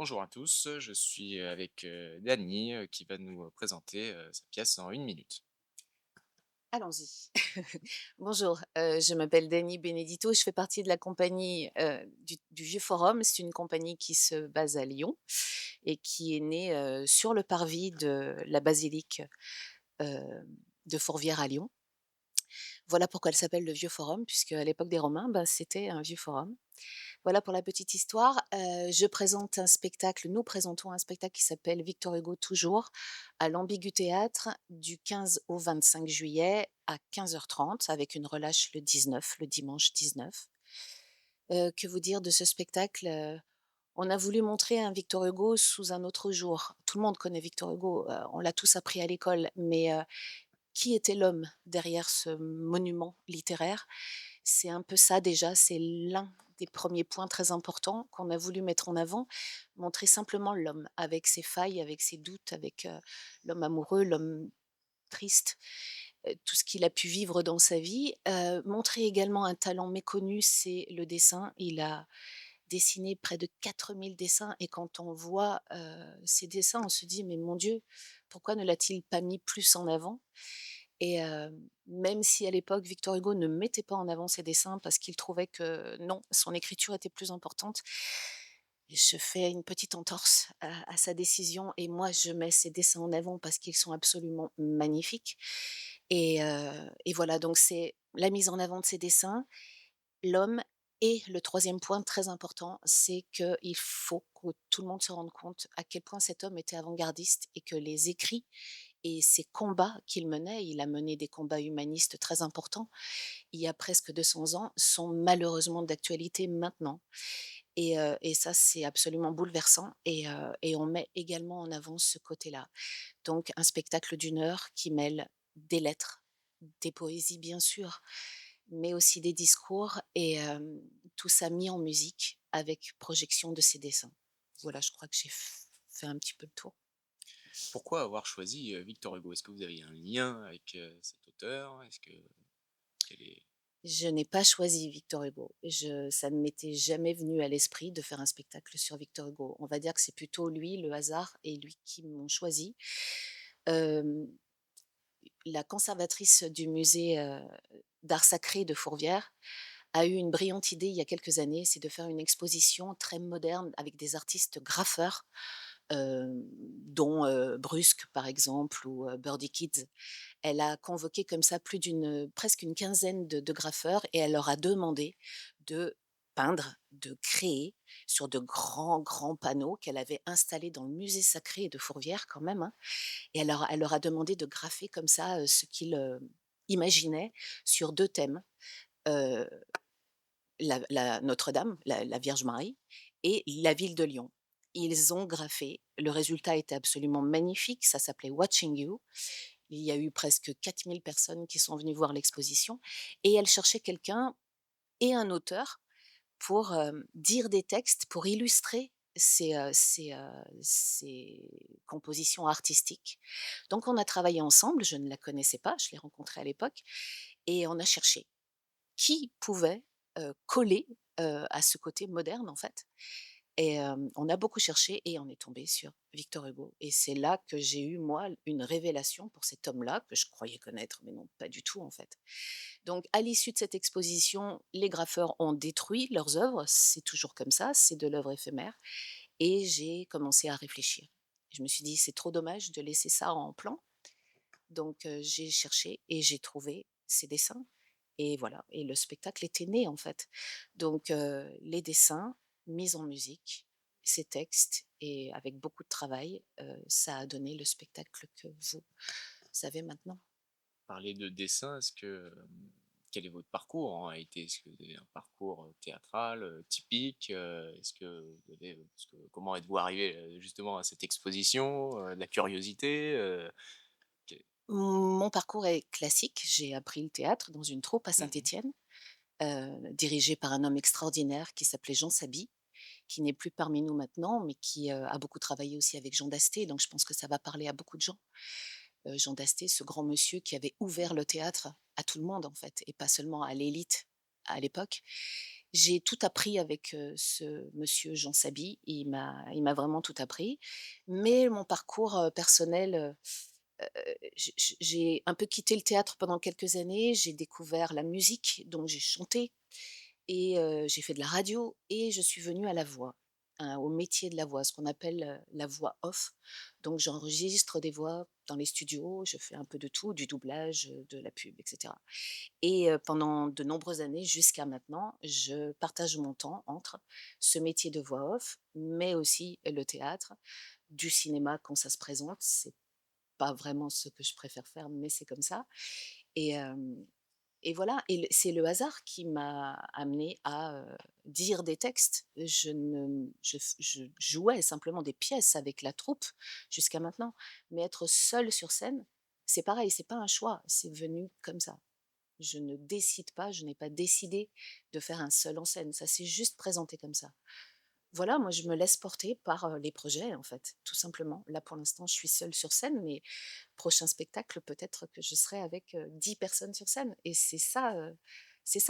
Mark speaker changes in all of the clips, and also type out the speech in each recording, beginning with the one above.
Speaker 1: Bonjour à tous, je suis avec Dany qui va nous présenter sa pièce en 1 minute.
Speaker 2: Allons-y. Bonjour, je m'appelle Dany Benedito, je fais partie de la compagnie, du Vieux Forum. C'est une compagnie qui se base à Lyon et qui est née, sur le parvis de la basilique, heu, de Fourvière à Lyon. Voilà pourquoi elle s'appelle le Vieux Forum, puisque à l'époque des Romains, ben, c'était un vieux forum. Voilà pour la petite histoire. Nous présentons un spectacle qui s'appelle Victor Hugo toujours à l'Ambigu Théâtre du 15 au 25 juillet à 15h30 avec une relâche le 19, le dimanche 19. Que vous dire de ce spectacle? On a voulu montrer un Victor Hugo sous un autre jour. Tout le monde connaît Victor Hugo, on l'a tous appris à l'école, mais qui était l'homme derrière ce monument littéraire? C'est un peu ça déjà, c'est l'un des premiers points très importants qu'on a voulu mettre en avant, montrer simplement l'homme avec ses failles, avec ses doutes, avec, l'homme amoureux, l'homme triste, tout ce qu'il a pu vivre dans sa vie. Montrer également un talent méconnu, c'est le dessin. Il a dessiné près de 4 000 dessins et quand on voit, ces dessins, on se dit: «Mais mon Dieu, pourquoi ne l'a-t-il pas mis plus en avant?» Et même si à l'époque Victor Hugo ne mettait pas en avant ses dessins parce qu'il trouvait que non, son écriture était plus importante, je fais une petite entorse à sa décision et moi je mets ses dessins en avant parce qu'ils sont absolument magnifiques et voilà donc c'est la mise en avant de ses dessins, l'homme et le troisième point très important, c'est qu'il faut que tout le monde se rende compte à quel point cet homme était avant-gardiste et que les écrits et ces combats qu'il menait, il a mené des combats humanistes très importants, il y a presque 200 ans, sont malheureusement d'actualité maintenant et ça, c'est absolument bouleversant et on met également en avant ce côté-là. Donc un spectacle d'une heure qui mêle des lettres, des poésies bien sûr, mais aussi des discours et tout ça mis en musique avec projection de ses dessins. Voilà, je crois que j'ai fait un petit peu le tour.
Speaker 1: Pourquoi avoir choisi Victor Hugo? Est-ce que vous avez un lien avec cet auteur? Est-ce que quel est...
Speaker 2: Je n'ai pas choisi Victor Hugo. Ça ne m'était jamais venu à l'esprit de faire un spectacle sur Victor Hugo. On va dire que c'est plutôt lui, le hasard et lui qui m'ont choisi. Hem, la conservatrice du musée, d'art sacré de Fourvière a eu une brillante idée il y a quelques années, c'est de faire une exposition très moderne avec des artistes graffeurs, dont, Brusque par exemple ou, Birdie Kids. Elle a convoqué comme ça presque une quinzaine de graffeurs et elle leur a demandé de peindre, de créer sur de grands, grands panneaux qu'elle avait installés dans le musée sacré de Fourvière quand même, hein, et elle leur a demandé de graffer comme ça, ce qu'ils, imaginaient sur 2 thèmes, heu, la Notre-Dame, la Vierge Marie et la ville de Lyon. Ils ont graffé, le résultat était absolument magnifique, ça s'appelait Watching You. Il y a eu presque 4 000 personnes qui sont venues voir l'exposition et elle cherchait quelqu'un et un auteur pour, dire des textes, pour illustrer ces compositions artistiques. Donc on a travaillé ensemble, je ne la connaissais pas, je l'ai rencontrée à l'époque et on a cherché qui pouvait, coller, à ce côté moderne en fait et on a beaucoup cherché et on est tombé sur Victor Hugo et c'est là que j'ai eu moi une révélation pour cet homme-là que je croyais connaître, mais non, pas du tout en fait. Donc à l'issue de cette exposition, les graffeurs ont détruit leurs œuvres, c'est toujours comme ça, c'est de l'œuvre éphémère et j'ai commencé à réfléchir. Je me suis dit: «C'est trop dommage de laisser ça en plan», donc j'ai cherché et j'ai trouvé ces dessins et voilà et le spectacle était né, en fait. Donc les dessins mis en musique, ces textes et avec beaucoup de travail, ça a donné le spectacle que vous avez maintenant.
Speaker 1: Parler de dessin, est-ce que quel est votre parcours en réalité? Est-ce que vous avez un parcours théâtral typique? Est-ce que vous avez, parce que comment êtes-vous arrivé justement à cette exposition? De la curiosité?
Speaker 2: Mon parcours est classique, j'ai appris le théâtre dans une troupe à
Speaker 1: Mhm.
Speaker 2: Saint-Étienne, dirigée par un homme extraordinaire qui s'appelait Jean Saby, qui n'est plus parmi nous maintenant, mais qui, a beaucoup travaillé aussi avec Jean Dasté, donc je pense que ça va parler à beaucoup de gens. Jean Dasté, ce grand monsieur qui avait ouvert le théâtre à tout le monde en fait et pas seulement à l'élite à l'époque J'ai tout appris avec, ce monsieur Jean Saby. Il m'a vraiment tout appris. Mais mon parcours, personnel, j'ai un peu quitté le théâtre pendant quelques années. J'ai découvert la musique, donc j'ai chanté et j'ai fait de la radio et je suis venue à la voix, au métier de la voix, ce qu'on appelle, la voix off. Donc j'enregistre des voix dans les studios, je fais un peu de tout, du doublage, de la pub et cetera. Et pendant de nombreuses années, jusqu'à maintenant, je partage mon temps entre ce métier de voix off, mais aussi le théâtre, du cinéma quand ça se présente. C'est pas vraiment ce que je préfère faire, mais c'est comme ça. Et et voilà, et c'est le hasard qui m'a amenée à, dire des textes. Je ne je jouais simplement des pièces avec la troupe jusqu'à maintenant, mais être seule sur scène, c'est pareil, c'est pas un choix, c'est venu comme ça. Je ne décide pas, je n'ai pas décidé de faire un seul en scène, ça s'est juste présenté comme ça. Voilà, moi je me laisse porter par, les projets en fait, tout simplement. Là pour l'instant, je suis seule sur scène, mais prochain spectacle, peut-être que je serai avec, 10 personnes sur scène et c'est ça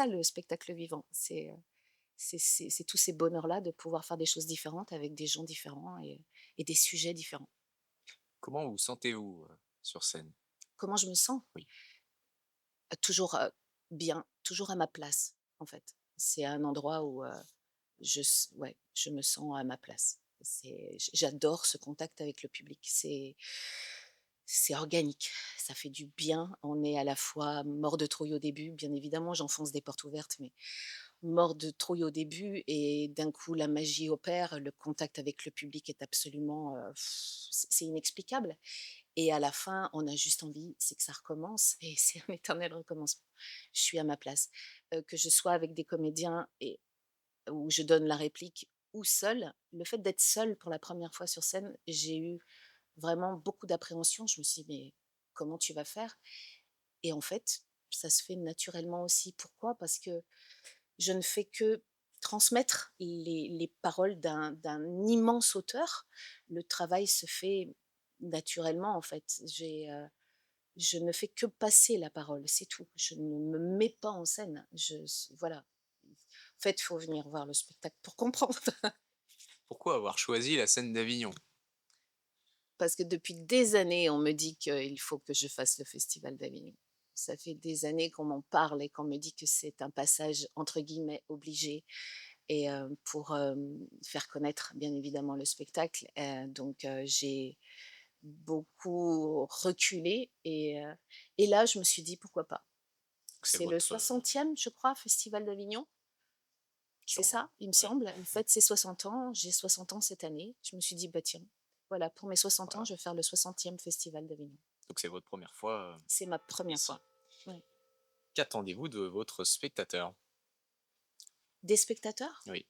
Speaker 2: le spectacle vivant. C'est tous ces bonheurs-là de pouvoir faire des choses différentes avec des gens différents et des sujets différents.
Speaker 1: Comment vous sentez-vous, sur scène?
Speaker 2: Comment je me sens?
Speaker 1: Oui.
Speaker 2: Toujours, bien, toujours à ma place, en fait. C'est un endroit où, je me sens à ma place. J'adore ce contact avec le public. C'est organique, ça fait du bien. On est à la fois mort de trouille au début, bien évidemment, j'enfonce des portes ouvertes, mais mort de trouille au début et d'un coup la magie opère, le contact avec le public est absolument, c'est inexplicable et à la fin, on a juste envie, c'est que ça recommence et c'est un éternel recommencement. Je suis à ma place, que je sois avec des comédiens et où je donne la réplique ou seule. Le fait d'être seule pour la première fois sur scène, j'ai eu vraiment beaucoup d'appréhension. Je me suis dit: «Mais comment tu vas faire?» Et en fait, ça se fait naturellement aussi. Pourquoi? Parce que je ne fais que transmettre les paroles d'un immense auteur. Le travail se fait naturellement, en fait. Je ne fais que passer la parole, c'est tout. Je ne me mets pas en scène. Voilà. En fait, il faut venir voir le spectacle pour comprendre.
Speaker 1: Pourquoi avoir choisi la scène d'Avignon?
Speaker 2: Parce que depuis des années, on me dit qu'il faut que je fasse le festival d'Avignon. Ça fait des années qu'on m'en parle et qu'on me dit que c'est un passage entre guillemets «obligé» et pour, faire connaître bien évidemment le spectacle, donc j'ai beaucoup reculé et là je me suis dit: «Pourquoi pas?»
Speaker 1: C'est
Speaker 2: C'est le
Speaker 1: votre,
Speaker 2: 60e je crois, festival d'Avignon? C'est
Speaker 1: sûrement,
Speaker 2: ça, il me
Speaker 1: ouais,
Speaker 2: semble. Il fête ses 60 ans, j'ai 60 ans cette année. Je me suis dit: «Bah tiens, voilà, pour mes 60 ans,
Speaker 1: voilà.
Speaker 2: je vais faire le 60e festival d'Avignon».
Speaker 1: Donc c'est votre première fois,
Speaker 2: C'est ma première
Speaker 1: ici.
Speaker 2: fois. Oui.
Speaker 1: Qu'attendez-vous de votre spectateur?
Speaker 2: Des spectateurs?
Speaker 1: Oui.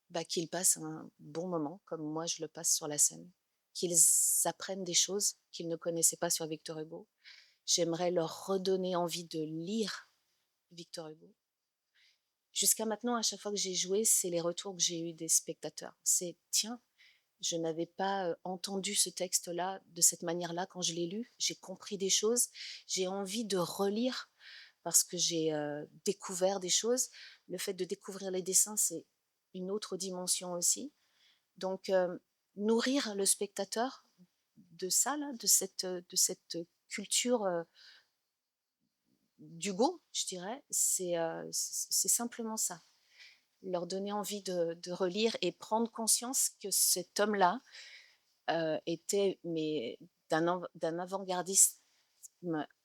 Speaker 2: Bah, qu'ils passent un bon moment comme moi je le passe sur la scène. Qu'ils apprennent des choses qu'ils ne connaissaient pas sur Victor Hugo. J'aimerais leur redonner envie de lire Victor Hugo. Jusqu'à maintenant, à chaque fois que j'ai joué, c'est les retours que j'ai eus des spectateurs. C'est: «Tiens, je n'avais pas, entendu ce texte-là de cette manière-là quand je l'ai lu. J'ai compris des choses. J'ai envie de relire parce que j'ai, découvert des choses». Le fait de découvrir les dessins, c'est une autre dimension aussi. Donc, nourrir le spectateur de ça là, de cette culture, d'Hugo, je dirais, c'est simplement ça. Leur donner envie de relire et prendre conscience que cet homme-là, était mais d'un avant-gardisme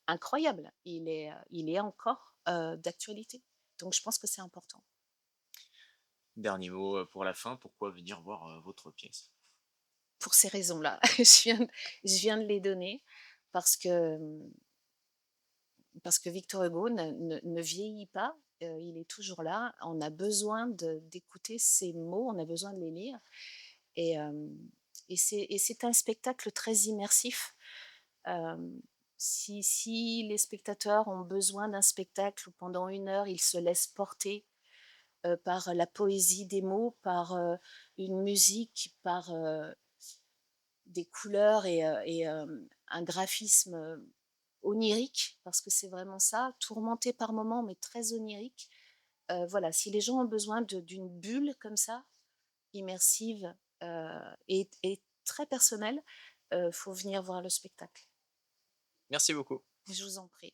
Speaker 2: incroyable. Il est encore, d'actualité. Donc je pense que c'est important.
Speaker 1: Dernier mot, pour la fin, pourquoi venir voir, votre pièce?
Speaker 2: Pour ces raisons-là, je viens de les donner parce que, parce que Victor Hugo ne vieillit pas, il est toujours là. On a besoin d'écouter ces mots, on a besoin de les lire et c'est un spectacle très immersif. Si les spectateurs ont besoin d'un spectacle où pendant 1 heure, ils se laissent porter, par la poésie des mots, par, une musique, par, des couleurs et un graphisme, onirique, parce que c'est vraiment ça, tourmenté par moments, mais très onirique. Voilà, si les gens ont besoin d'une bulle comme ça, immersive, et très personnelle, faut venir voir le spectacle.
Speaker 1: Merci beaucoup.
Speaker 2: Je vous en prie.